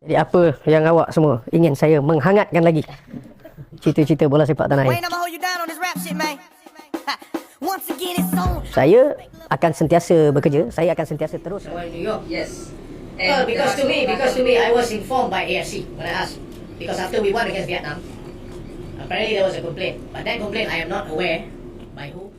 Jadi apa yang awak semua ingin saya menghangatkan lagi cerita-cerita bola sepak tanah air. Saya akan sentiasa bekerja, saya akan sentiasa terus. New York, yes. Well, because to me, I was informed by AFC when I asked. Because after we won against Vietnam, apparently there was a complaint. But that complaint, I am not aware by who.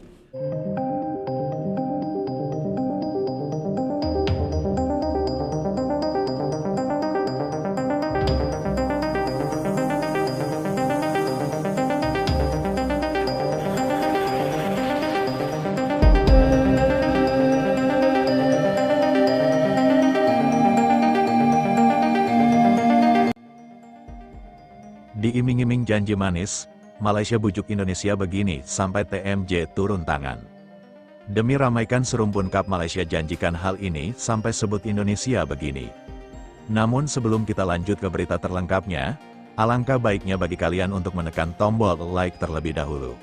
Diiming-iming janji manis, Malaysia bujuk Indonesia begini sampai TMJ turun tangan. Demi ramaikan serumpun Cup Malaysia janjikan hal ini sampai sebut Indonesia begini. Namun sebelum kita lanjut ke berita terlengkapnya, alangkah baiknya bagi kalian untuk menekan tombol like terlebih dahulu.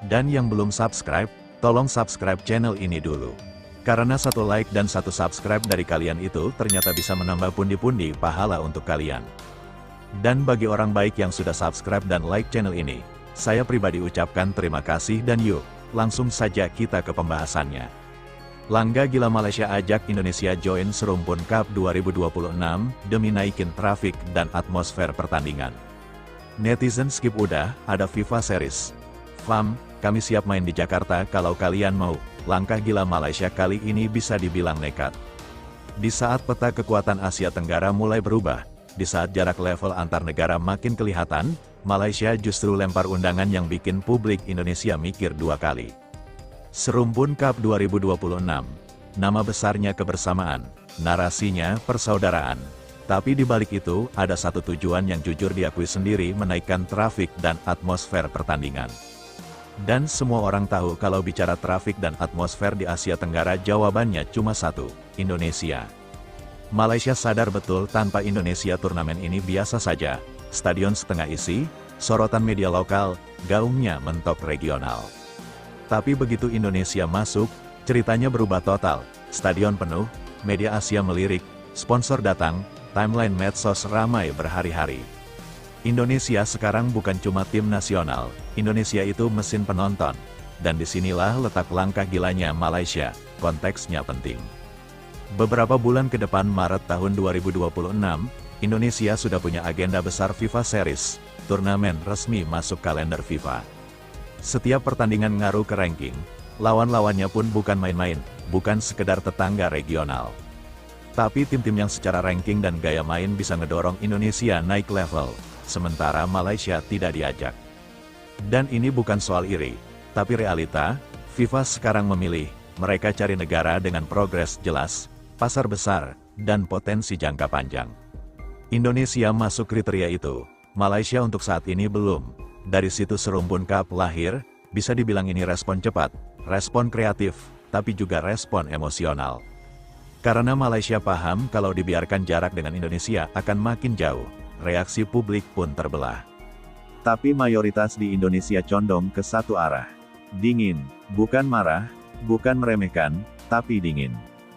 Dan yang belum subscribe, tolong subscribe channel ini dulu. Karena satu like dan satu subscribe dari kalian itu ternyata bisa menambah pundi-pundi pahala untuk kalian. Dan bagi orang baik yang sudah subscribe dan like channel ini, saya pribadi ucapkan terima kasih dan yuk, langsung saja kita ke pembahasannya. Langga gila Malaysia ajak Indonesia join serumpun Cup 2026 demi naikin trafik dan atmosfer pertandingan. Netizen skip udah, ada FIFA Series. Fam, kami siap main di Jakarta kalau kalian mau. Langkah gila Malaysia kali ini bisa dibilang nekat. Di saat peta kekuatan Asia Tenggara mulai berubah, di saat jarak level antar negara makin kelihatan, Malaysia justru lempar undangan yang bikin publik Indonesia mikir dua kali. Serumpun Cup 2026, nama besarnya kebersamaan, narasinya persaudaraan. Tapi di balik itu, ada satu tujuan yang jujur diakui sendiri menaikkan trafik dan atmosfer pertandingan. Dan semua orang tahu kalau bicara trafik dan atmosfer di Asia Tenggara jawabannya cuma satu, Indonesia. Malaysia sadar betul tanpa Indonesia turnamen ini biasa saja, stadion setengah isi, sorotan media lokal, gaungnya mentok regional. Tapi begitu Indonesia masuk, ceritanya berubah total, stadion penuh, media Asia melirik, sponsor datang, timeline medsos ramai berhari-hari. Indonesia sekarang bukan cuma tim nasional, Indonesia itu mesin penonton, dan disinilah letak langkah gilanya Malaysia, konteksnya penting. Beberapa bulan ke depan Maret tahun 2026, Indonesia sudah punya agenda besar FIFA Series, turnamen resmi masuk kalender FIFA. Setiap pertandingan ngaruh ke ranking, lawan-lawannya pun bukan main-main, bukan sekedar tetangga regional. Tapi tim-tim yang secara ranking dan gaya main bisa ngedorong Indonesia naik level, sementara Malaysia tidak diajak. Dan ini bukan soal iri, tapi realita, FIFA sekarang memilih, mereka cari negara dengan progres jelas, pasar besar, dan potensi jangka panjang. Indonesia masuk kriteria itu, Malaysia untuk saat ini belum. Dari situ serumpun Cup lahir, bisa dibilang ini respon cepat, respon kreatif, tapi juga respon emosional. Karena Malaysia paham kalau dibiarkan jarak dengan Indonesia akan makin jauh, reaksi publik pun terbelah. Tapi mayoritas di Indonesia condong ke satu arah. Dingin, bukan marah, bukan meremehkan, tapi dingin.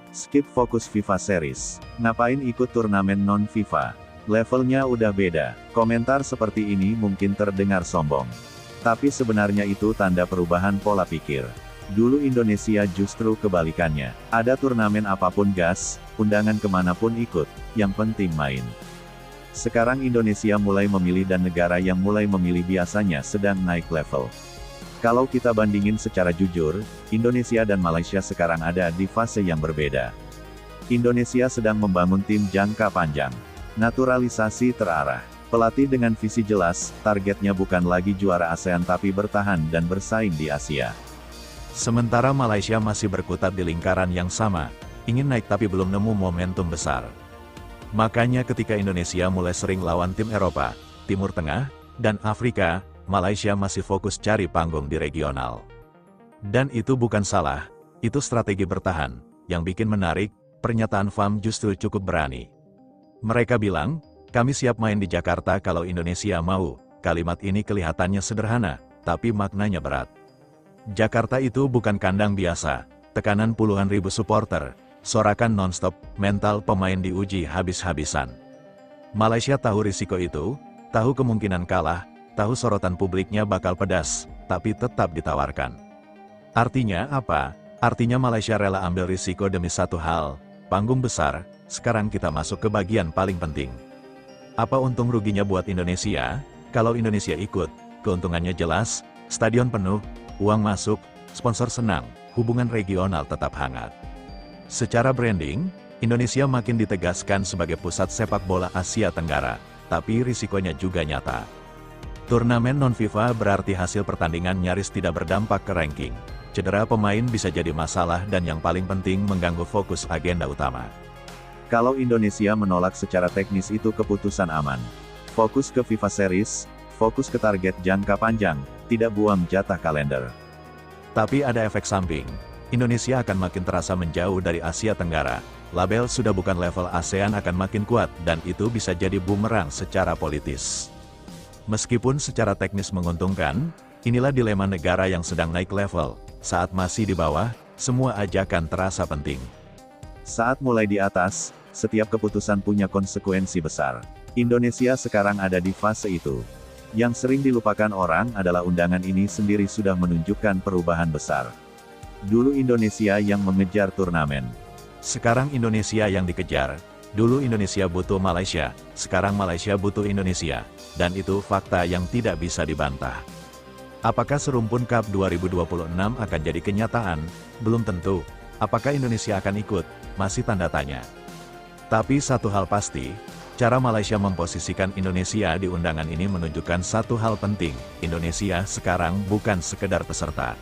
Skip fokus FIFA Series. Ngapain ikut turnamen non-FIFA? Levelnya udah beda. Komentar seperti ini mungkin terdengar sombong. Tapi sebenarnya itu tanda perubahan pola pikir. Dulu Indonesia justru kebalikannya. Ada turnamen apapun gas, undangan kemanapun ikut, yang penting main. Sekarang Indonesia mulai memilih dan negara yang mulai memilih biasanya sedang naik level. Kalau kita bandingin secara jujur, Indonesia dan Malaysia sekarang ada di fase yang berbeda. Indonesia sedang membangun tim jangka panjang. Naturalisasi terarah. Pelatih dengan visi jelas, targetnya bukan lagi juara ASEAN tapi bertahan dan bersaing di Asia. Sementara Malaysia masih berkutat di lingkaran yang sama, ingin naik tapi belum nemu momentum besar. Makanya ketika Indonesia mulai sering lawan tim Eropa, Timur Tengah, dan Afrika, Malaysia masih fokus cari panggung di regional. Dan itu bukan salah, itu strategi bertahan. Yang bikin menarik, pernyataan FAM justru cukup berani. Mereka bilang, kami siap main di Jakarta kalau Indonesia mau. Kalimat ini kelihatannya sederhana, tapi maknanya berat. Jakarta itu bukan kandang biasa, tekanan puluhan ribu supporter, sorakan non-stop, mental pemain diuji habis-habisan. Malaysia tahu risiko itu, tahu kemungkinan kalah, tahu sorotan publiknya bakal pedas, tapi tetap ditawarkan. Artinya apa? Artinya Malaysia rela ambil risiko demi satu hal, panggung besar. Sekarang kita masuk ke bagian paling penting. Apa untung ruginya buat Indonesia? Kalau Indonesia ikut, keuntungannya jelas, stadion penuh, uang masuk, sponsor senang, hubungan regional tetap hangat. Secara branding, Indonesia makin ditegaskan sebagai pusat sepak bola Asia Tenggara, tapi risikonya juga nyata. Turnamen non-FIFA berarti hasil pertandingan nyaris tidak berdampak ke ranking. Cedera pemain bisa jadi masalah dan yang paling penting mengganggu fokus agenda utama. Kalau Indonesia menolak secara teknis itu keputusan aman. Fokus ke FIFA Series, fokus ke target jangka panjang, tidak buang jatah kalender. Tapi ada efek samping. Indonesia akan makin terasa menjauh dari Asia Tenggara. Label sudah bukan level ASEAN akan makin kuat dan itu bisa jadi bumerang secara politis. Meskipun secara teknis menguntungkan, inilah dilema negara yang sedang naik level. Saat masih di bawah, semua ajakan terasa penting. Saat mulai di atas, setiap keputusan punya konsekuensi besar. Indonesia sekarang ada di fase itu. Yang sering dilupakan orang adalah undangan ini sendiri sudah menunjukkan perubahan besar. Dulu Indonesia yang mengejar turnamen. Sekarang Indonesia yang dikejar. Dulu Indonesia butuh Malaysia, sekarang Malaysia butuh Indonesia. Dan itu fakta yang tidak bisa dibantah. Apakah Serumpun Cup 2026 akan jadi kenyataan? Belum tentu. Apakah Indonesia akan ikut? Masih tanda tanya. Tapi satu hal pasti, cara Malaysia memposisikan Indonesia di undangan ini menunjukkan satu hal penting. Indonesia sekarang bukan sekedar peserta.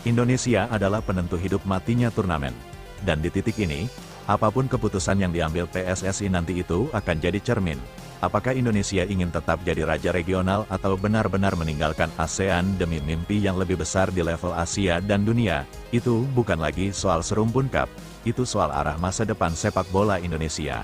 Indonesia adalah penentu hidup matinya turnamen. Dan di titik ini, apapun keputusan yang diambil PSSI nanti itu akan jadi cermin. Apakah Indonesia ingin tetap jadi raja regional atau benar-benar meninggalkan ASEAN demi mimpi yang lebih besar di level Asia dan dunia? Itu bukan lagi soal Serumpun Cup, itu soal arah masa depan sepak bola Indonesia.